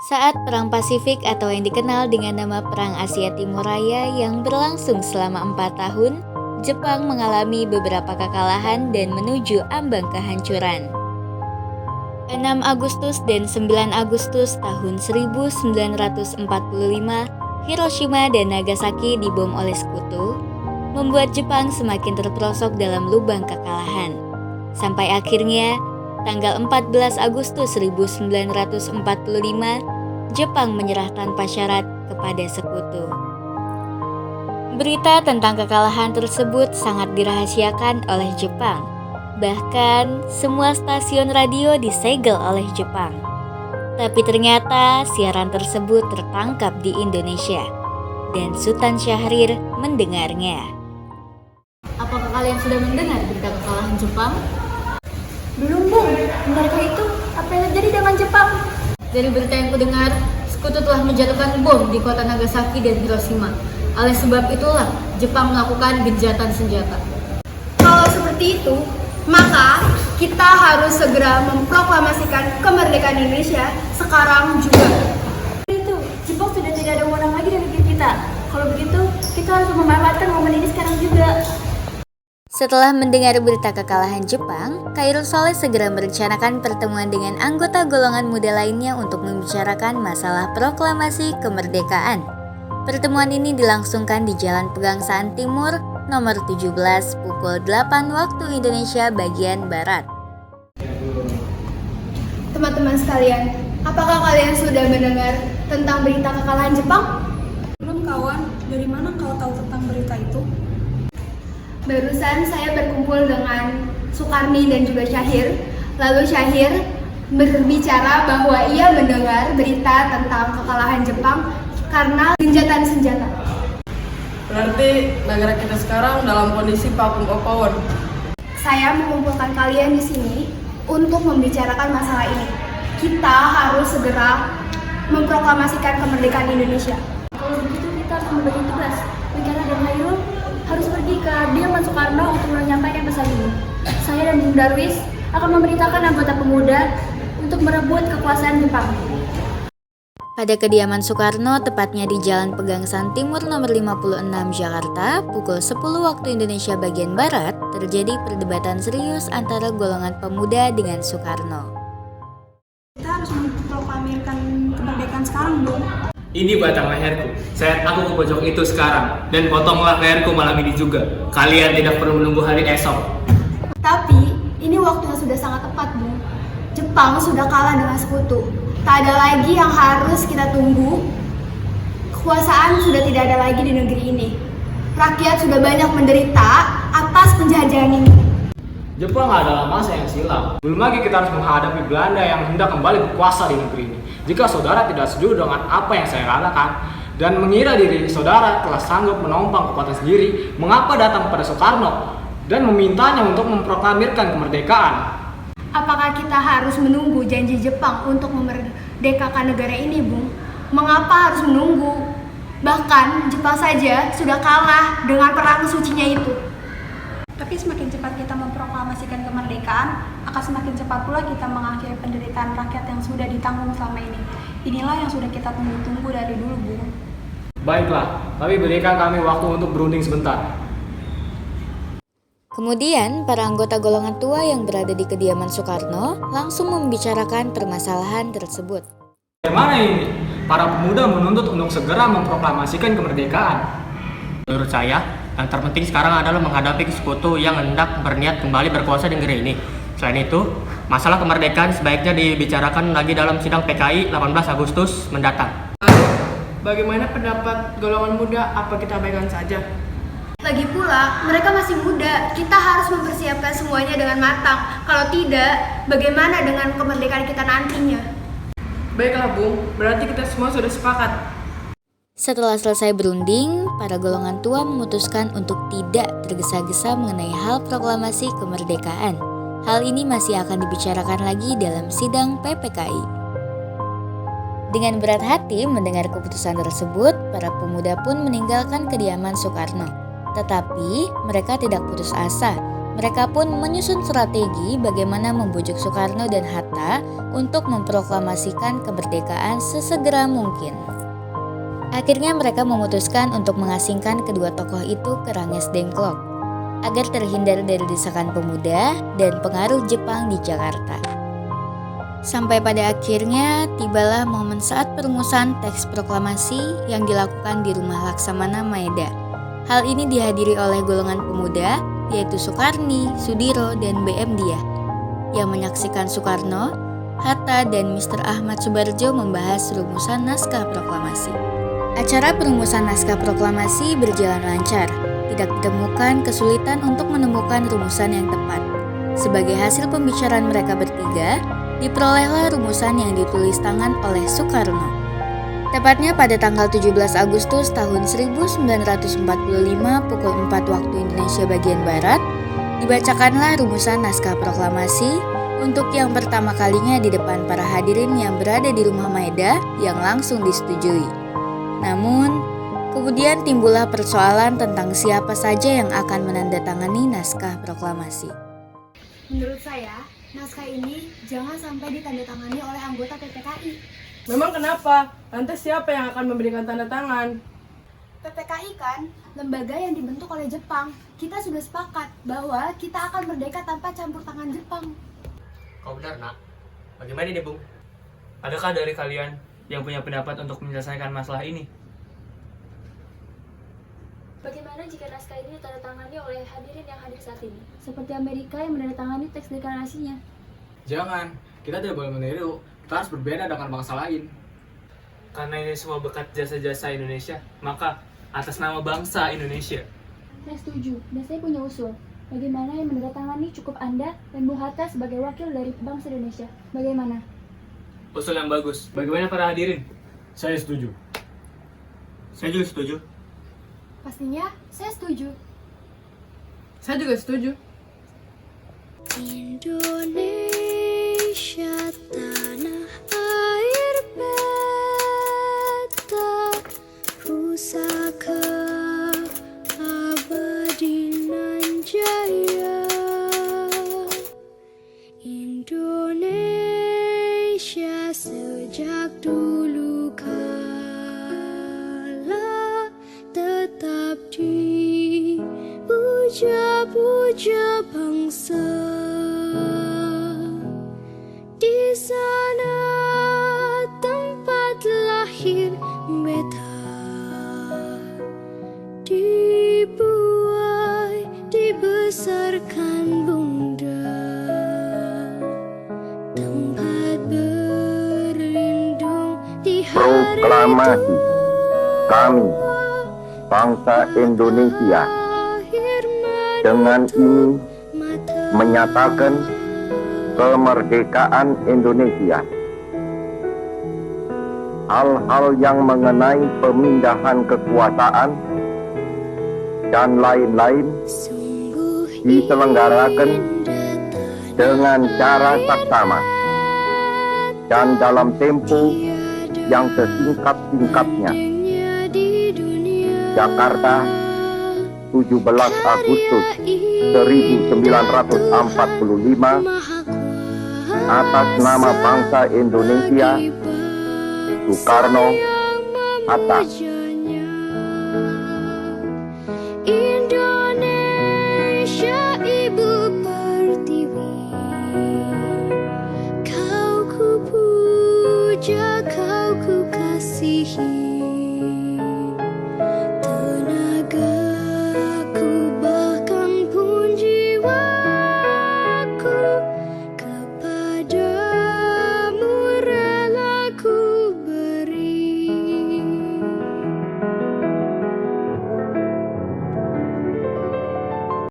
Saat Perang Pasifik atau yang dikenal dengan nama Perang Asia Timur Raya yang berlangsung selama 4 tahun, Jepang mengalami beberapa kekalahan dan menuju ambang kehancuran. 6 Agustus dan 9 Agustus tahun 1945, Hiroshima dan Nagasaki dibom oleh sekutu, membuat Jepang semakin terperosok dalam lubang kekalahan. Sampai akhirnya, tanggal 14 Agustus 1945, Jepang menyerah tanpa syarat kepada sekutu. Berita tentang kekalahan tersebut sangat dirahasiakan oleh Jepang. Bahkan, semua stasiun radio disegel oleh Jepang. Tapi ternyata siaran tersebut tertangkap di Indonesia, dan Sultan Syahrir mendengarnya. Apakah kalian sudah mendengar berita kekalahan Jepang? Belum, Bung. Benarkah itu apa yang terjadi dengan Jepang? Dari berita yang kudengar, sekutu telah menjatuhkan bom di kota Nagasaki dan Hiroshima. Oleh sebab itulah, Jepang melakukan gencatan senjata. Kalau seperti itu, maka kita harus segera memproklamasikan kemerdekaan Indonesia sekarang juga. Itu, Jepang sudah tidak ada wewenang lagi di negeri kita. Kalau begitu, kita harus memanfaatkan momen ini sekarang juga. Setelah mendengar berita kekalahan Jepang, Khairul Soleh segera merencanakan pertemuan dengan anggota golongan muda lainnya untuk membicarakan masalah proklamasi kemerdekaan. Pertemuan ini dilangsungkan di Jalan Pegangsaan Timur, nomor 17, pukul 8 waktu Indonesia bagian Barat. Teman-teman sekalian, apakah kalian sudah mendengar tentang berita kekalahan Jepang? Belum, kawan. Dari mana kau tahu tentang berita itu? Barusan saya berkumpul dengan Sukarni dan juga Syahir. Lalu Syahir berbicara bahwa ia mendengar berita tentang kekalahan Jepang karena gencatan senjata. Berarti negara kita sekarang dalam kondisi vacuum of power. Saya mengumpulkan kalian di sini untuk membicarakan masalah ini. Kita harus segera memproklamasikan kemerdekaan Indonesia. Kalau begitu kita harus membagi tugas. Mikaela dan Hairul harus pergi ke kediaman Soekarno untuk menyampaikan pesan ini. Saya dan Bung Darwis akan memerintahkan anggota pemuda untuk merebut kekuasaan Jepang. Pada kediaman Soekarno, tepatnya di Jalan Pegangsaan Timur nomor 56 Jakarta, pukul 10 waktu Indonesia bagian Barat, terjadi perdebatan serius antara golongan pemuda dengan Soekarno. Kita harus memproklamirkan kemerdekaan sekarang, Bung. Ini batang leherku. Sayat aku ke pojok itu sekarang, dan potonglah leherku malam ini juga. Kalian tidak perlu menunggu hari esok. Tapi ini waktunya sudah sangat tepat, Bung. Jepang sudah kalah dengan sekutu. Tak ada lagi yang harus kita tunggu. Kekuasaan sudah tidak ada lagi di negeri ini. Rakyat sudah banyak menderita atas penjajahan ini. Jepang adalah masa yang silam. Belum lagi kita harus menghadapi Belanda yang hendak kembali berkuasa di negeri ini. Jika saudara tidak setuju dengan apa yang saya katakan dan mengira diri saudara telah sanggup menompang kekuatan sendiri, mengapa datang kepada Soekarno dan memintanya untuk memproklamirkan kemerdekaan? Apakah kita harus menunggu janji Jepang untuk memerdekakan negara ini, Bung? Mengapa harus menunggu? Bahkan Jepang saja sudah kalah dengan perang sucinya itu. Tapi semakin cepat kita memproklamasikan kemerdekaan, akan semakin cepat pula kita mengakhiri penderitaan rakyat yang sudah ditanggung selama ini. Inilah yang sudah kita tunggu-tunggu dari dulu, Bung. Baiklah, tapi berikan kami waktu untuk berunding sebentar. Kemudian, para anggota golongan tua yang berada di kediaman Soekarno langsung membicarakan permasalahan tersebut. Bagaimana ini? Para pemuda menuntut untuk segera memproklamasikan kemerdekaan. Menurut saya, yang terpenting sekarang adalah menghadapi sekutu yang hendak berniat kembali berkuasa di negeri ini. Selain itu, masalah kemerdekaan sebaiknya dibicarakan lagi dalam sidang PKI 18 Agustus mendatang. Lalu, bagaimana pendapat golongan muda? Apa kita abaikan saja? Lagi pula, mereka masih muda. Kita harus mempersiapkan semuanya dengan matang. Kalau tidak, bagaimana dengan kemerdekaan kita nantinya? Baiklah, Bung. Berarti kita semua sudah sepakat. Setelah selesai berunding, para golongan tua memutuskan untuk tidak tergesa-gesa mengenai hal proklamasi kemerdekaan. Hal ini masih akan dibicarakan lagi dalam sidang PPKI. Dengan berat hati mendengar keputusan tersebut, para pemuda pun meninggalkan kediaman Soekarno. Tetapi mereka tidak putus asa. Mereka pun menyusun strategi bagaimana membujuk Soekarno dan Hatta untuk memproklamasikan kemerdekaan sesegera mungkin. Akhirnya mereka memutuskan untuk mengasingkan kedua tokoh itu ke Ranges Dengklok agar terhindar dari desakan pemuda dan pengaruh Jepang di Jakarta. Sampai pada akhirnya tibalah momen saat perumusan teks proklamasi yang dilakukan di rumah Laksamana Maeda. Hal ini dihadiri oleh golongan pemuda yaitu Soekarni, Sudiro, dan BM Dia yang menyaksikan Soekarno, Hatta, dan Mr. Ahmad Subarjo membahas rumusan naskah proklamasi. Acara perumusan naskah proklamasi berjalan lancar, tidak ditemukan kesulitan untuk menemukan rumusan yang tepat. Sebagai hasil pembicaraan mereka bertiga, diperolehlah rumusan yang ditulis tangan oleh Soekarno. Tepatnya pada tanggal 17 Agustus tahun 1945 pukul 4 waktu Indonesia bagian Barat, dibacakanlah rumusan naskah proklamasi untuk yang pertama kalinya di depan para hadirin yang berada di rumah Maeda yang langsung disetujui. Namun, kemudian timbullah persoalan tentang siapa saja yang akan menandatangani naskah proklamasi. Menurut saya, naskah ini jangan sampai ditandatangani oleh anggota PPKI. Memang kenapa? Lantas siapa yang akan memberikan tanda tangan? PPKI kan lembaga yang dibentuk oleh Jepang. Kita sudah sepakat bahwa kita akan merdeka tanpa campur tangan Jepang. Kau benar, Nak. Bagaimana ini, Bung? Adakah dari kalian yang punya pendapat untuk menyelesaikan masalah ini? Bagaimana jika naskah ini ditandatangani oleh hadirin yang hadir saat ini? Seperti Amerika yang menandatangani teks deklarasinya. Jangan, kita tidak boleh meniru. Kita harus berbeda dengan bangsa lain. Karena ini semua berkat jasa-jasa Indonesia, maka atas nama bangsa Indonesia. Saya setuju, dan saya punya usul. Bagaimana yang menandatangani cukup Anda dan Bung Hatta sebagai wakil dari bangsa Indonesia. Bagaimana? Usul yang bagus. Bagaimana para hadirin? Saya setuju. Saya juga setuju. Pastinya, saya setuju. Saya juga setuju. Indonesia tanah air beta pusaka abadi nan jaya. Indonesia sejak dulu kala tetap dipuja-puja bangsa. Di sana tempat lahir beta, dibuai, dibesarkan bunda, tempat berlindung di hari Proklamasi kami, bangsa Indonesia, dengan ini menyatakan kemerdekaan Indonesia. Hal-hal yang mengenai pemindahan kekuasaan dan lain-lain diselenggarakan dengan cara saksama dan dalam tempo yang sesingkat-singkatnya. Jakarta, 17 Agustus 1945, atas nama bangsa Indonesia, Soekarno, Hatta. Indonesia ibu pertiwi, kau ku puja, kau ku kasihi.